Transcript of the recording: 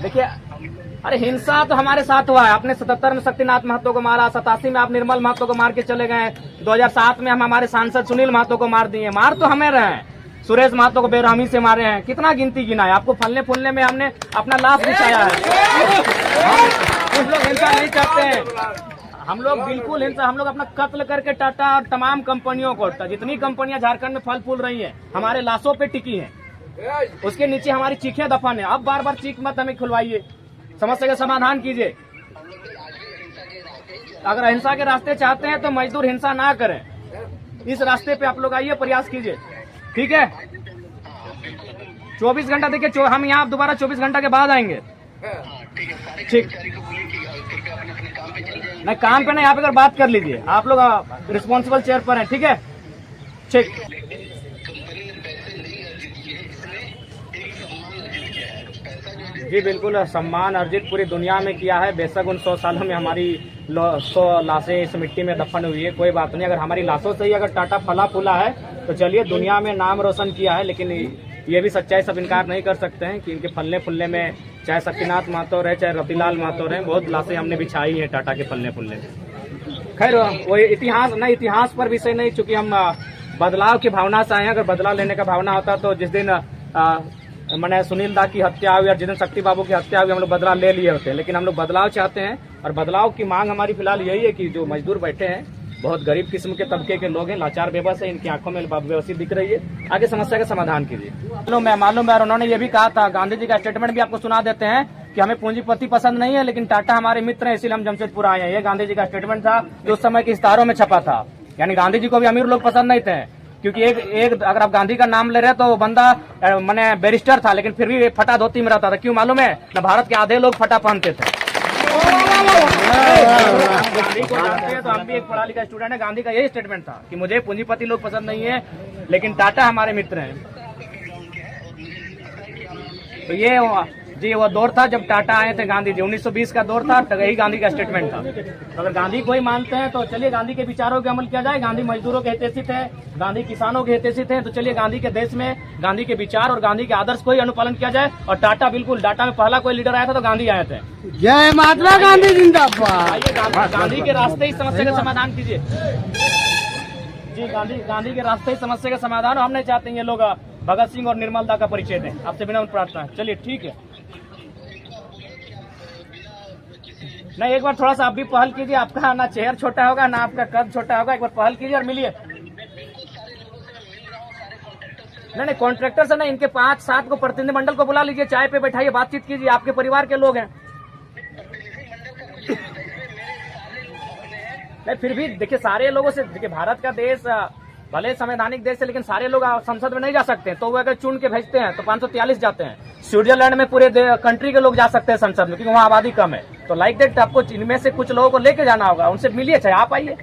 देखिए, अरे हिंसा तो हमारे साथ हुआ है। आपने 77 में शक्तिनाथ महतो को मारा, 87 में आप निर्मल महतो को मार के चले गए, 2007 में हम हमारे सांसद सुनील महतो को मार दिए। मार तो हमें रहे हैं, सुरेश महतो को बेरहमी से मारे हैं। कितना गिनती गिना है? आपको फलने फूलने में हमने अपना लाश बिछाया है। कुछ लोग हिंसा नहीं चाहते हैं, हम लोग बिल्कुल हिंसा, हम लोग अपना कत्ल करके टाटा और तमाम कंपनियों को, जितनी कंपनियां झारखंड में फल फूल रही हैं हमारे लाशों पे टिकी हैं, उसके नीचे हमारी चीखें दफन है। अब बार बार चीख मत हमें खुलवाइए, समस्या का समाधान कीजिए। अगर हिंसा के रास्ते चाहते हैं तो मजदूर हिंसा ना करें, इस रास्ते पे आप लोग आइए, प्रयास कीजिए, ठीक है? 24 घंटा देखिए, हम यहाँ दोबारा 24 घंटा के बाद आएंगे, ठीक? नहीं, काम पे नहीं, यहाँ पे अगर बात कर लीजिए, आप लोग रिस्पॉन्सिबल चेयर पर हैं, ठीक है? ठीक। जी बिल्कुल, सम्मान अर्जित पूरी दुनिया में किया है। बेशक उन 100 सालों में हमारी 100 लाशें इस मिट्टी में दफन हुई है, कोई बात नहीं। अगर हमारी लाशों से ही अगर टाटा फला फूला है तो चलिए, दुनिया में नाम रोशन किया है। लेकिन ये भी सच्चाई सब इनकार नहीं कर सकते हैं कि इनके फलने फूलने में, चाहे शक्तिनाथ महतो रहे, चाहे रतिलाल महतो रहे, बहुत लाशें हमने बिछाई है टाटा के फलने फूलने में। खैर, वो इतिहास नहीं, इतिहास पर विषय नहीं, चूंकि हम बदलाव की भावना से आए हैं। अगर बदलाव लेने का भावना होता तो जिस दिन मैंने सुनील दा की हत्या हुई और जिस दिन शक्ति बाबू की हत्या हुई, हम लोग बदलाव ले लिए होते। लेकिन हम लोग बदलाव चाहते हैं, और बदलाव की मांग हमारी फिलहाल यही है कि जो मजदूर बैठे हैं, बहुत गरीब किस्म के तबके के लोग हैं, लाचार बेबस है, इनकी आंखों में व्यवस्थित दिख रही है, आगे समस्या का समाधान कीजिए। मालूम है, और उन्होंने ये भी कहा था, गांधी जी का स्टेटमेंट भी आपको सुना देते हैं कि हमें पूंजीपति पसंद नहीं है, लेकिन टाटा हमारे मित्र हैं, इसीलिए हम जमशेदपुर आए हैं। ये गांधी जी का स्टेटमेंट था जो उस समय के इश्तारों में छपा था। यानी गांधी जी को भी अमीर लोग पसंद नहीं थे, क्योंकि एक अगर आप गांधी का नाम ले रहे हैं तो वो बंदा मैंने बैरिस्टर था, लेकिन फिर भी फटा धोती में रहता था। क्यों मालूम है? न भारत के आधे लोग फटा पहनते थे। गांधी को जानते हैं तो हम भी एक पढ़ा लिखा स्टूडेंट है। गांधी का यही स्टेटमेंट था कि मुझे पूंजीपति लोग पसंद नहीं है, लेकिन टाटा हमारे मित्र हैं। तो ये जी वो दौर था जब टाटा आए थे गांधी जी, 1920 का दौर था, तो यही गांधी का स्टेटमेंट था। तो अगर गांधी को ही मानते हैं तो चलिए गांधी के विचारों के अमल किया जाए। गांधी मजदूरों के हितैषित है, गांधी किसानों के हितैषित है, तो चलिए गांधी के देश में गांधी के विचार और गांधी के आदर्श को ही अनुपालन किया जाए। और टाटा, बिल्कुल टाटा में पहला कोई लीडर आया था तो गांधी आए थे। जय महात्मा गांधी जिंदाबाद। आइए, गांधी के रास्ते ही समस्या का समाधान कीजिए। जी, गांधी के रास्ते ही समस्या का समाधान। हम नहीं चाहते ये लोग भगत सिंह और निर्मल दा का परिचय दें, आपसे बिना प्रार्थना है। चलिए ठीक है, नहीं एक बार थोड़ा सा आप भी पहल कीजिए। आपका ना चेहरा छोटा होगा, ना आपका कद छोटा होगा, एक बार पहल कीजिए और मिलिए। नहीं, कॉन्ट्रैक्टर से नहीं, इनके 5-7 को प्रतिनिधिमंडल को बुला लीजिए, चाय पे बैठाइए, बातचीत कीजिए, आपके परिवार के लोग हैं। नहीं, फिर भी देखिए, सारे लोगों से, देखिए भारत का देश भले संवैधानिक देश है, लेकिन सारे लोग संसद में नहीं जा सकते। तो वो अगर चुन के भेजते हैं तो 543 जाते हैं। स्विट्जरलैंड में पूरे कंट्री के लोग जा सकते हैं संसद में, क्योंकि वहाँ आबादी कम है। तो लाइक दैट आपको इनमें से कुछ लोगों को लेके जाना होगा, उनसे मिलिए, चाहे आप आइए।